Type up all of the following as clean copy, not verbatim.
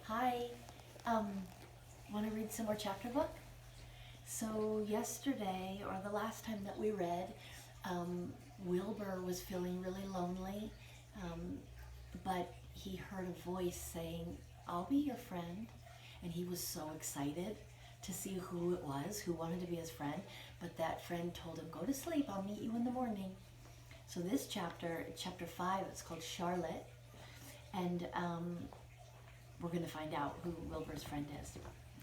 Hi. Um, Want to read some more chapter book? So yesterday, or the last time that we read, um, Wilbur was feeling really lonely, um, but he heard a voice saying, "I'll be your friend," and he was so excited to see who it was who wanted to be his friend. But that friend told him, "Go to sleep. I'll meet you in the morning." So this chapter, chapter 5, it's called Charlotte, and we're going to find out who Wilbur's friend is.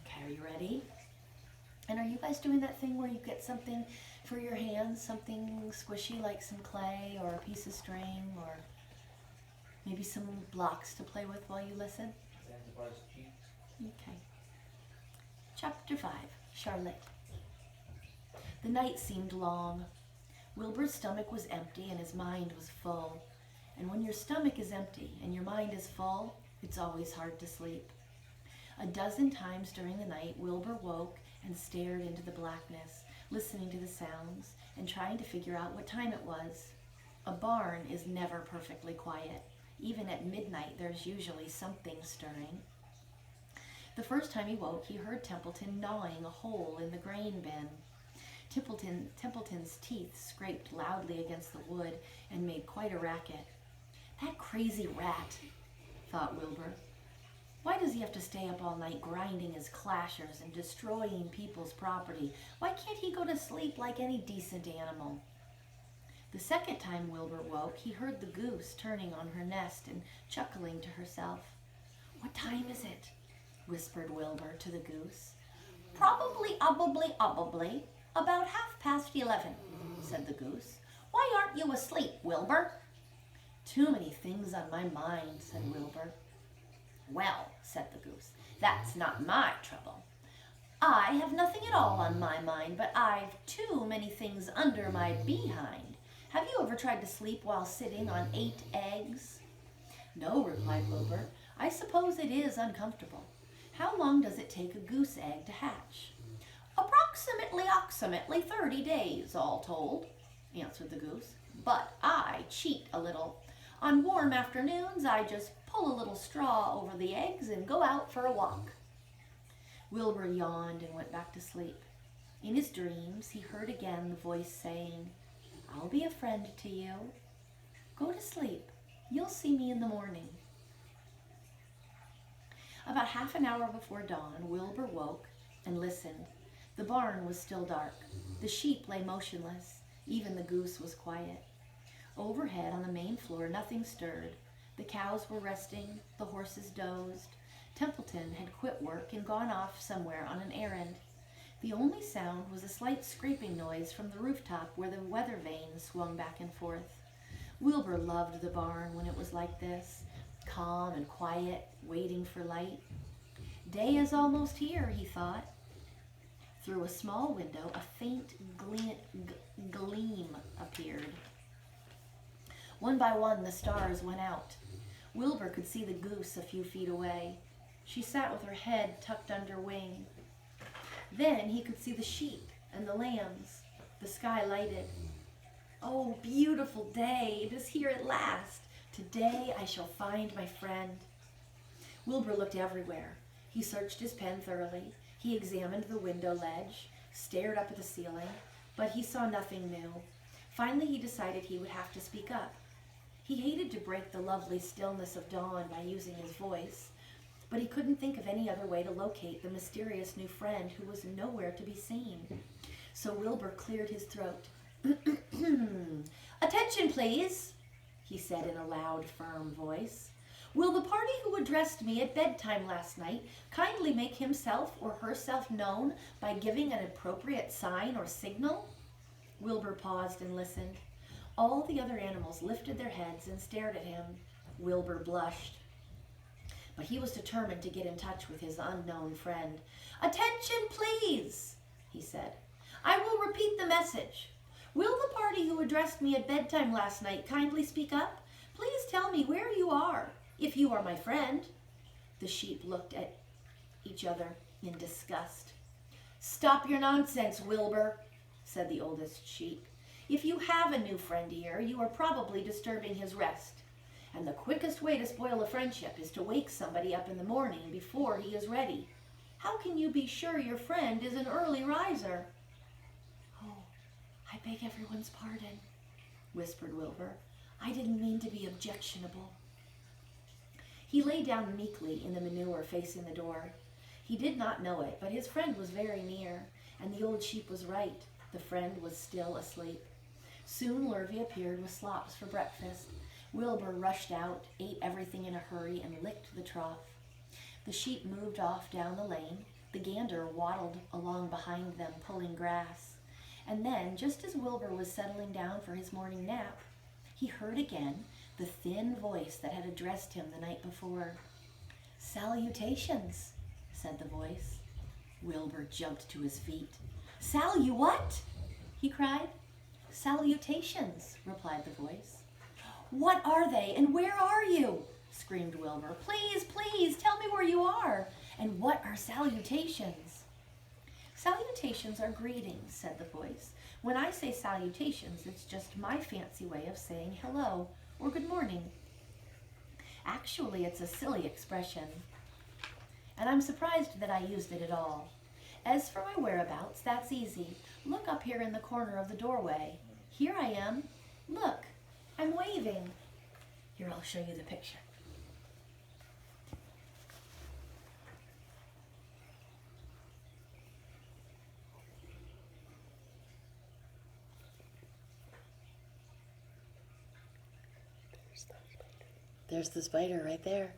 Okay, are you ready? And are you guys doing that thing where you get something for your hands, something squishy like some clay or a piece of string or maybe some blocks to play with while you listen? Okay. Chapter 5, Charlotte. The night seemed long. Wilbur's stomach was empty and his mind was full. And when your stomach is empty and your mind is full, it's always hard to sleep. A dozen times during the night, Wilbur woke and stared into the blackness, listening to the sounds and trying to figure out what time it was. A barn is never perfectly quiet. Even at midnight, there's usually something stirring. The first time he woke, he heard Templeton gnawing a hole in the grain bin. Templeton's teeth scraped loudly against the wood and made quite a racket. "That crazy rat," thought Wilbur. "Why does he have to stay up all night grinding his clashers and destroying people's property? Why can't he go to sleep like any decent animal?" The second time Wilbur woke, he heard the goose turning on her nest and chuckling to herself. "What time is it?" whispered Wilbur to the goose. "Probably, about 11:30, said the goose. "Why aren't you asleep, Wilbur?" "Too many things on my mind," said Wilbur. "Well," said the goose, "that's not my trouble. I have nothing at all on my mind, but I've too many things under my behind. Have you ever tried to sleep while sitting on 8 eggs? "No," replied Wilbur. "I suppose it is uncomfortable. How long does it take a goose egg to hatch?" Approximately 30 days, all told," answered the goose. "But I cheat a little. On warm afternoons, I just pull a little straw over the eggs and go out for a walk." Wilbur yawned and went back to sleep. In his dreams, he heard again the voice saying, "I'll be a friend to you. Go to sleep. You'll see me in the morning." About half an hour before dawn, Wilbur woke and listened. The barn was still dark. The sheep lay motionless. Even the goose was quiet. Overhead on the main floor, nothing stirred. The cows were resting. The horses dozed. Templeton had quit work and gone off somewhere on an errand. The only sound was a slight scraping noise from the rooftop where the weather vane swung back and forth. Wilbur loved the barn when it was like this, calm and quiet, waiting for light. Day is almost here, he thought. Through a small window, a faint gleam appeared. One by one, the stars went out. Wilbur could see the goose a few feet away. She sat with her head tucked under wing. Then he could see the sheep and the lambs. The sky lighted. "Oh, beautiful day! It is here at last. Today I shall find my friend." Wilbur looked everywhere. He searched his pen thoroughly. He examined the window ledge, stared up at the ceiling, but he saw nothing new. Finally, he decided he would have to speak up. He hated to break the lovely stillness of dawn by using his voice, but he couldn't think of any other way to locate the mysterious new friend who was nowhere to be seen. So Wilbur cleared his throat. "Attention, please," he said in a loud, firm voice. "Will the party who addressed me at bedtime last night kindly make himself or herself known by giving an appropriate sign or signal?" Wilbur paused and listened. All the other animals lifted their heads and stared at him. Wilbur blushed. But he was determined to get in touch with his unknown friend. "Attention, please," he said. "I will repeat the message. Will the party who addressed me at bedtime last night kindly speak up? Please tell me where you are, if you are my friend." The sheep looked at each other in disgust. "Stop your nonsense, Wilbur," said the oldest sheep. "If you have a new friend here, you are probably disturbing his rest. And the quickest way to spoil a friendship is to wake somebody up in the morning before he is ready. How can you be sure your friend is an early riser?" "Oh, I beg everyone's pardon," whispered Wilbur. "I didn't mean to be objectionable." He lay down meekly in the manure facing the door. He did not know it, but his friend was very near, and the old sheep was right. The friend was still asleep. Soon Lurvy appeared with slops for breakfast. Wilbur rushed out, ate everything in a hurry, and licked the trough. The sheep moved off down the lane. The gander waddled along behind them, pulling grass. And then, just as Wilbur was settling down for his morning nap, he heard again the thin voice that had addressed him the night before. "Salutations," said the voice. Wilbur jumped to his feet. What?" he cried. "Salutations," replied the voice. "What are they, and where are you?" screamed Wilbur. "Please, please, tell me where you are. And what are salutations?" "Salutations are greetings," said the voice. "When I say salutations, it's just my fancy way of saying hello or good morning. Actually, it's a silly expression, and I'm surprised that I used it at all. As for my whereabouts, that's easy. Look up here in the corner of the doorway. Here I am. Look, I'm waving. Here, I'll show you the picture." There's the spider right there.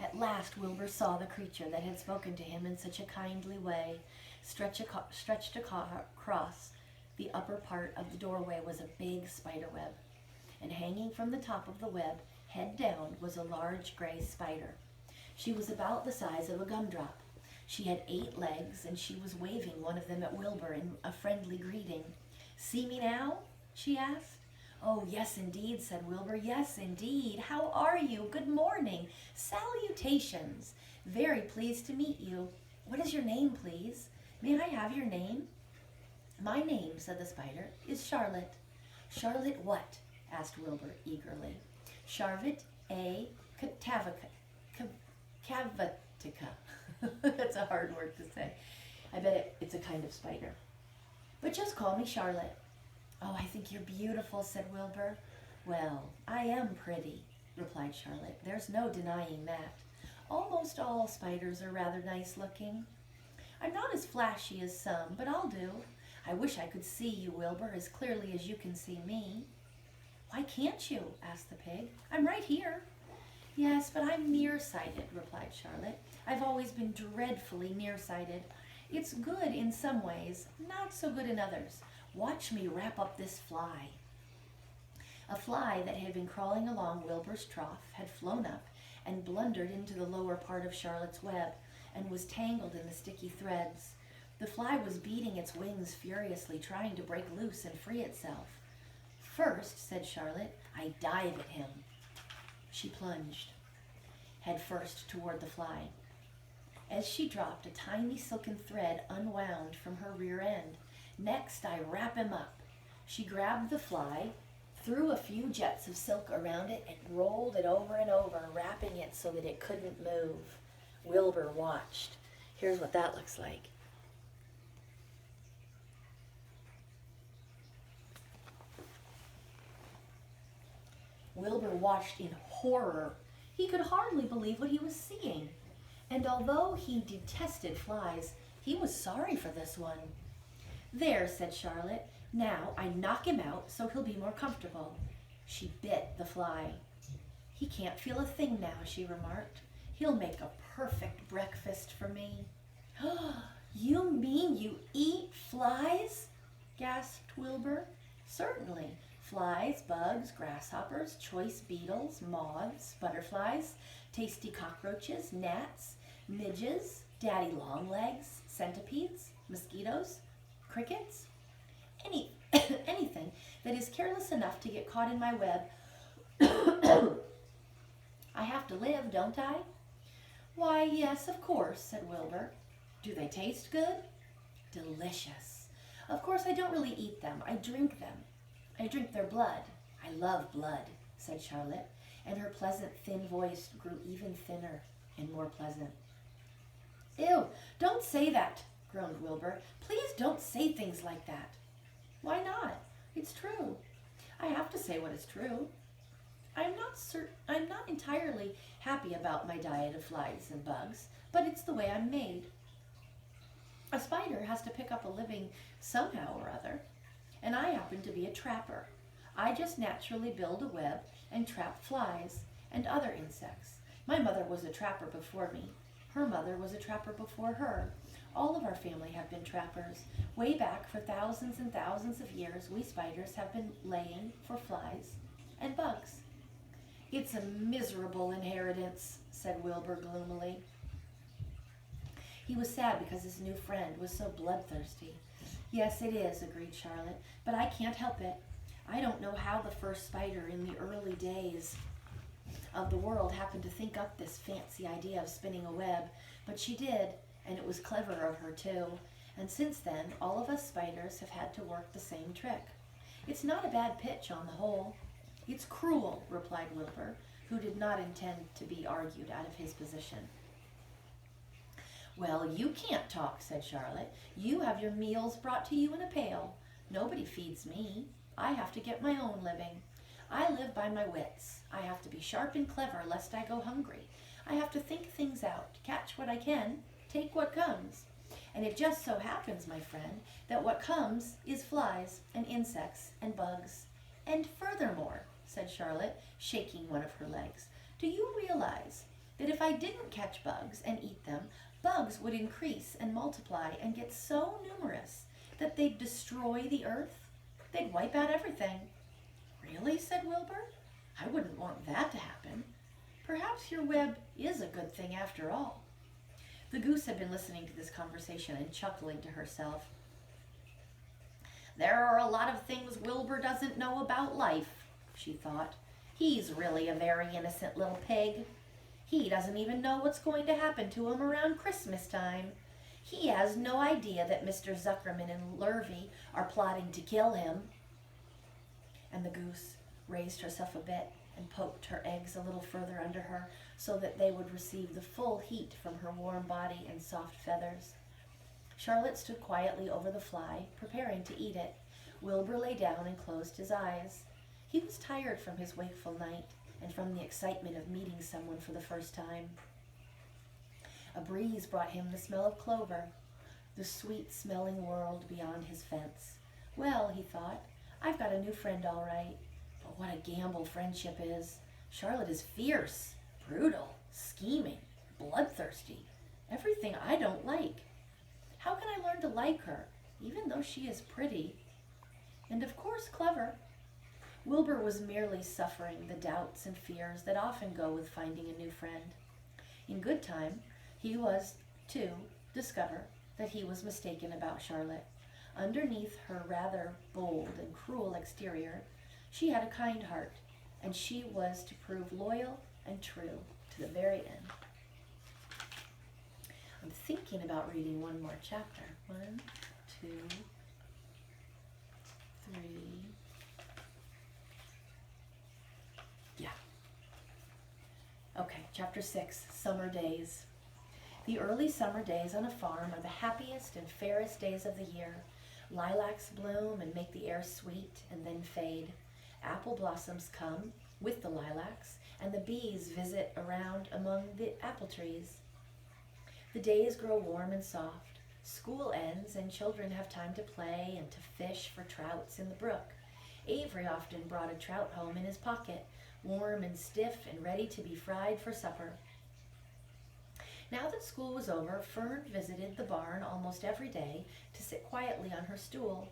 At last Wilbur saw the creature that had spoken to him in such a kindly way. Stretched across the upper part of the doorway was a big spider web, and hanging from the top of the web, head down, was a large gray spider. She was about the size of a gumdrop. She had 8 legs, and she was waving one of them at Wilbur in a friendly greeting. "See me now?" she asked. "Oh, yes, indeed," said Wilbur. "Yes, indeed. How are you? Good morning. Salutations. Very pleased to meet you. What is your name, please? May I have your name?" "My name," said the spider, "is Charlotte." "Charlotte what?" asked Wilbur eagerly. "Charlotte A. Cavatica." That's a hard word to say. I bet it's a kind of spider. "But just call me Charlotte." "Oh, I think you're beautiful," said Wilbur. "Well, I am pretty," replied Charlotte. "There's no denying that. Almost all spiders are rather nice looking. I'm not as flashy as some, but I'll do. I wish I could see you, Wilbur, as clearly as you can see me." "Why can't you?" asked the pig. "I'm right here." "Yes, but I'm nearsighted," replied Charlotte. "I've always been dreadfully nearsighted. It's good in some ways, not so good in others. Watch me wrap up this fly." A fly that had been crawling along Wilbur's trough had flown up and blundered into the lower part of Charlotte's web and was tangled in the sticky threads. The fly was beating its wings furiously, trying to break loose and free itself. "First," said Charlotte, "I dive at him." She plunged head first toward the fly. As she dropped, a tiny silken thread unwound from her rear end. "Next, I wrap him up." She grabbed the fly, threw a few jets of silk around it, and rolled it over and over, wrapping it so that it couldn't move. Wilbur watched. Here's what that looks like. Wilbur watched in horror. He could hardly believe what he was seeing. And although he detested flies, he was sorry for this one. "There," said Charlotte. "Now I knock him out so he'll be more comfortable." She bit the fly. "He can't feel a thing now," she remarked. "He'll make a perfect breakfast for me." "You mean you eat flies?" gasped Wilbur. "Certainly. Flies, bugs, grasshoppers, choice beetles, moths, butterflies, tasty cockroaches, gnats, midges, daddy longlegs, centipedes, mosquitoes, crickets, anything that is careless enough to get caught in my web. I have to live, don't I?" "Why, yes, of course," said Wilbur. "Do they taste good?" "Delicious. Of course, I don't really eat them. I drink them. I drink their blood. I love blood, said Charlotte, and her pleasant, thin voice grew even thinner and more pleasant. Ew, don't say that, groaned Wilbur. Please don't say things like that. Why not? It's true. I have to say what is true. I'm not entirely happy about my diet of flies and bugs, but it's the way I'm made. A spider has to pick up a living somehow or other, and I happen to be a trapper. I just naturally build a web and trap flies and other insects. My mother was a trapper before me. Her mother was a trapper before her. All of our family have been trappers. Way back for thousands and thousands of years, we spiders have been laying for flies and bugs. It's a miserable inheritance, said Wilbur gloomily. He was sad because his new friend was so bloodthirsty. Yes, it is, agreed Charlotte, but I can't help it. I don't know how the first spider in the early days of the world happened to think up this fancy idea of spinning a web, but she did, and it was clever of her too. And since then, all of us spiders have had to work the same trick. It's not a bad pitch on the whole. It's cruel, replied Wilbur, who did not intend to be argued out of his position. Well, you can't talk, said Charlotte. You have your meals brought to you in a pail. Nobody feeds me. I have to get my own living. I live by my wits. I have to be sharp and clever lest I go hungry. I have to think things out, catch what I can, take what comes. And it just so happens, my friend, that what comes is flies and insects and bugs. And furthermore, said Charlotte, shaking one of her legs, do you realize that if I didn't catch bugs and eat them, bugs would increase and multiply and get so numerous that they'd destroy the earth? They'd wipe out everything. Really, said Wilbur? I wouldn't want that to happen. Perhaps your web is a good thing after all. The goose had been listening to this conversation and chuckling to herself. There are a lot of things Wilbur doesn't know about life, she thought. He's really a very innocent little pig. He doesn't even know what's going to happen to him around Christmas time. He has no idea that Mr. Zuckerman and Lurvy are plotting to kill him. And the goose raised herself a bit and poked her eggs a little further under her so that they would receive the full heat from her warm body and soft feathers. Charlotte stood quietly over the fly, preparing to eat it. Wilbur lay down and closed his eyes. He was tired from his wakeful night and from the excitement of meeting someone for the first time. A breeze brought him the smell of clover, the sweet-smelling world beyond his fence. Well, he thought, I've got a new friend all right. But what a gamble friendship is. Charlotte is fierce, brutal, scheming, bloodthirsty, everything I don't like. How can I learn to like her, even though she is pretty? And of course clever. Wilbur was merely suffering the doubts and fears that often go with finding a new friend. In good time, he was to discover that he was mistaken about Charlotte. Underneath her rather bold and cruel exterior, she had a kind heart, and she was to prove loyal and true to the very end. I'm thinking about reading one more chapter. 1, 2, 3. Yeah. Okay, chapter 6, Summer Days. The early summer days on a farm are the happiest and fairest days of the year. Lilacs bloom and make the air sweet and then fade. Apple blossoms come with the lilacs, and the bees visit around among the apple trees. The days grow warm and soft. School ends, and children have time to play and to fish for trouts in the brook. Avery often brought a trout home in his pocket, warm and stiff and ready to be fried for supper. Now that school was over, Fern visited the barn almost every day to sit quietly on her stool.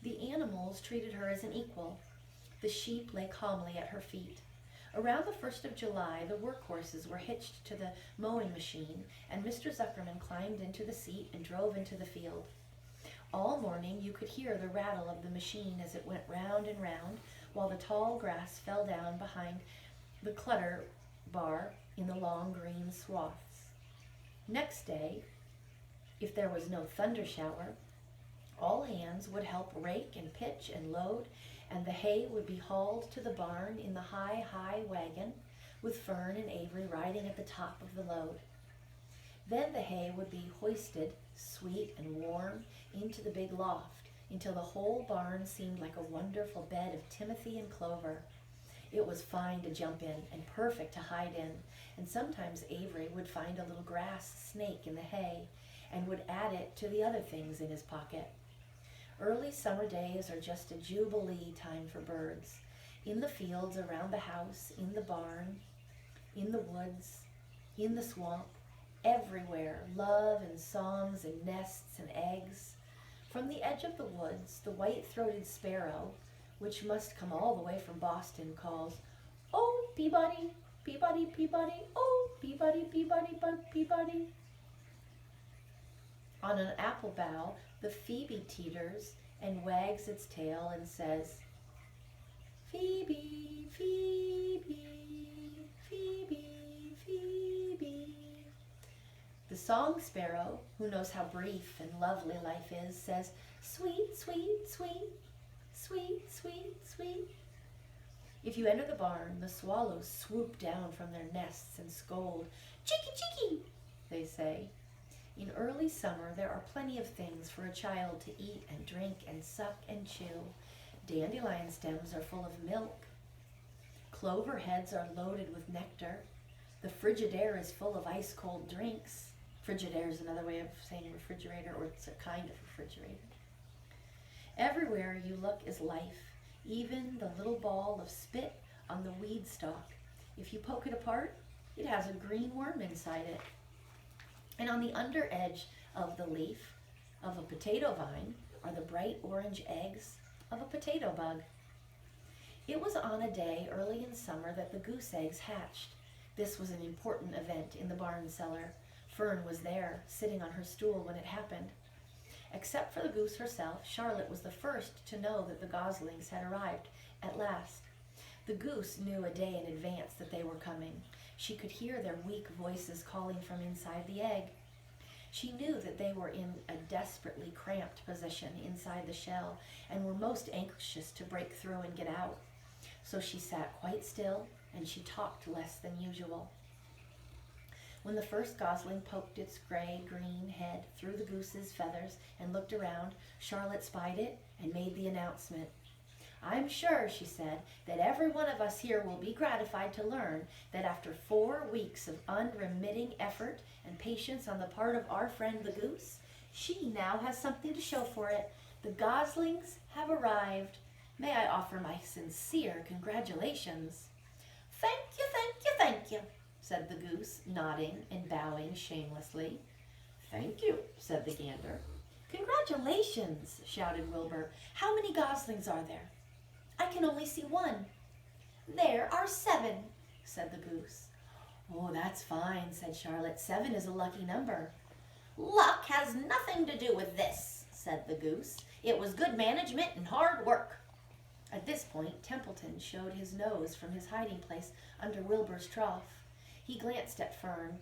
The animals treated her as an equal. The sheep lay calmly at her feet. Around the 1st of July, the workhorses were hitched to the mowing machine, and Mr. Zuckerman climbed into the seat and drove into the field. All morning you could hear the rattle of the machine as it went round and round, while the tall grass fell down behind the clutter bar in the long green swaths. Next day, if there was no thunder shower, All hands would help rake and pitch and load, and the hay would be hauled to the barn in the high wagon, with Fern and Avery riding at the top of the load. Then the hay would be hoisted, sweet and warm, into the big loft, until the whole barn seemed like a wonderful bed of timothy and clover. It was fine to jump in and perfect to hide in, and sometimes Avery would find a little grass snake in the hay and would add it to the other things in his pocket. Early summer days are just a jubilee time for birds. In the fields around the house, in the barn, in the woods, in the swamp, everywhere, love and songs and nests and eggs. From the edge of the woods, the white-throated sparrow, which must come all the way from Boston, calls, "Oh, Peabody, Peabody, Peabody, oh, Peabody, Peabody, Peabody." On an apple bough, the phoebe teeters and wags its tail and says, "Phoebe, Phoebe, Phoebe, Phoebe." The song sparrow, who knows how brief and lovely life is, says, "Sweet, sweet, sweet, sweet, sweet, sweet." If you enter the barn, the swallows swoop down from their nests and scold. "Chicky, chicky," they say. In early summer, there are plenty of things for a child to eat and drink and suck and chew. Dandelion stems are full of milk. Clover heads are loaded with nectar. The Frigidaire is full of ice-cold drinks. Frigidaire is another way of saying refrigerator, or it's a kind of refrigerator. Everywhere you look is life, even the little ball of spit on the weed stalk. If you poke it apart, it has a green worm inside it. And on the under edge of the leaf of a potato vine are the bright orange eggs of a potato bug. It was on a day early in summer that the goose eggs hatched. This was an important event in the barn cellar. Fern was there, sitting on her stool when it happened. Except for the goose herself, Charlotte was the first to know that the goslings had arrived at last. The goose knew a day in advance that they were coming. She could hear their weak voices calling from inside the egg. She knew that they were in a desperately cramped position inside the shell and were most anxious to break through and get out. So she sat quite still and she talked less than usual. When the first gosling poked its gray-green head through the goose's feathers and looked around, Charlotte spied it and made the announcement. "I'm sure," she said, "that every one of us here will be gratified to learn that after 4 weeks of unremitting effort and patience on the part of our friend the goose, she now has something to show for it. The goslings have arrived. May I offer my sincere congratulations?" "Thank you, thank you, thank you," said the goose, nodding and bowing shamelessly. "Thank you," said the gander. "Congratulations," shouted Wilbur. "How many goslings are there?" "I can only see one." "There are 7, said the goose. "Oh, that's fine," said Charlotte. 7 is a lucky number." "Luck has nothing to do with this," said the goose. "It was good management and hard work." At this point, Templeton showed his nose from his hiding place under Wilbur's trough. He glanced at Fern,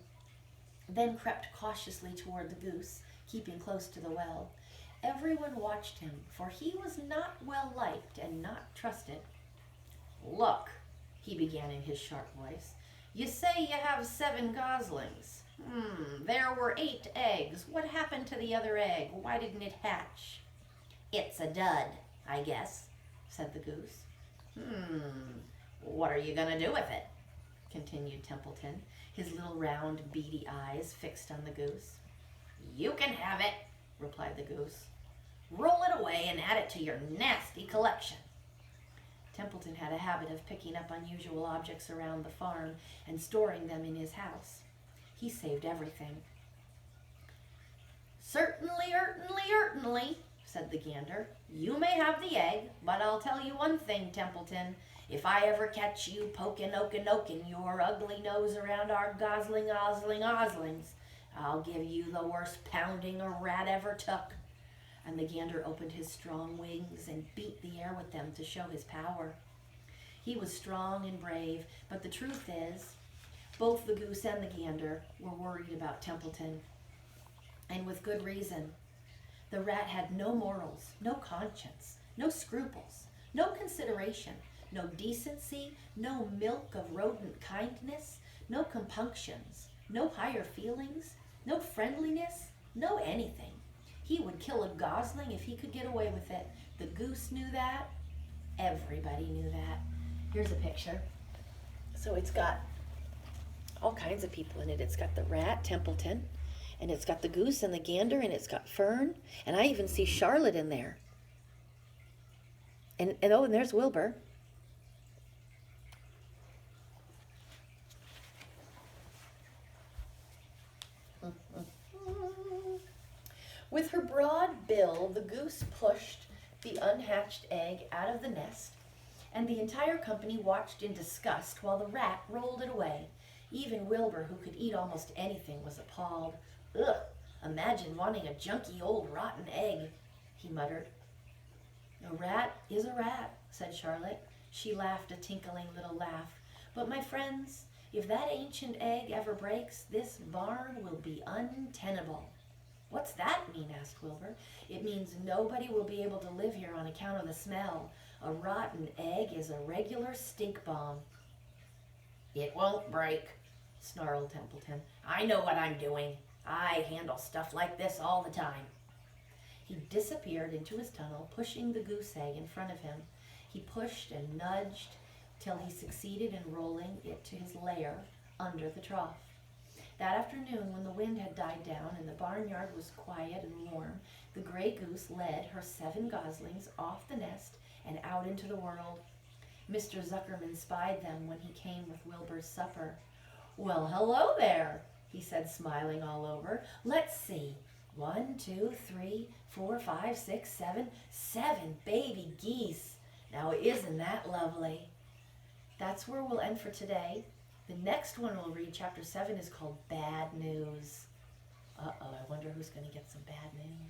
then crept cautiously toward the goose, keeping close to the well. Everyone watched him, for he was not well liked and not trusted. "Look," he began in his sharp voice, "you say you have 7 goslings. There were 8 eggs. What happened to the other egg? Why didn't it hatch?" "It's a dud, I guess," said the goose. What are you going to do with it?" continued Templeton, his little round beady eyes fixed on the goose. "You can have it," replied the goose. "Roll it away and add it to your nasty collection." Templeton had a habit of picking up unusual objects around the farm and storing them in his house. He saved everything. Certainly, said the gander. "You may have the egg, but I'll tell you one thing, Templeton. If I ever catch you poking your ugly nose around our oslings, I'll give you the worst pounding a rat ever took." And the gander opened his strong wings and beat the air with them to show his power. He was strong and brave, but the truth is, both the goose and the gander were worried about Templeton, and with good reason. The rat had no morals, no conscience, no scruples, no consideration, no decency, no milk of rodent kindness, no compunctions, no higher feelings, no friendliness, no anything. He would kill a gosling if he could get away with it. The goose knew that. Everybody knew that. Here's a picture. So it's got all kinds of people in it. It's got the rat, Templeton, and it's got the goose and the gander, and it's got Fern, and I even see Charlotte in there. And oh, and there's Wilbur. With her broad bill, the goose pushed the unhatched egg out of the nest, and the entire company watched in disgust while the rat rolled it away. Even Wilbur, who could eat almost anything, was appalled. Ugh, imagine wanting a junky old rotten egg, he muttered. A rat is a rat, said Charlotte. She laughed a tinkling little laugh. But my friends, if that ancient egg ever breaks, this barn will be untenable. What's that mean? Asked Wilbur. It means nobody will be able to live here on account of the smell. A rotten egg is a regular stink bomb. It won't break, snarled Templeton. I know what I'm doing. I handle stuff like this all the time. He disappeared into his tunnel, pushing the goose egg in front of him. He pushed and nudged till he succeeded in rolling it to his lair under the trough. That afternoon, when the wind had died down and the barnyard was quiet and warm, the gray goose led her 7 goslings off the nest and out into the world. Mr. Zuckerman spied them when he came with Wilbur's supper. Well, hello there, he said, smiling all over. Let's see. 1, 2, 3, 4, 5, 6, 7. 7 baby geese. Now, isn't that lovely? That's where we'll end for today. The next one we'll read, chapter 7, is called Bad News. Uh-oh, I wonder who's going to get some bad news.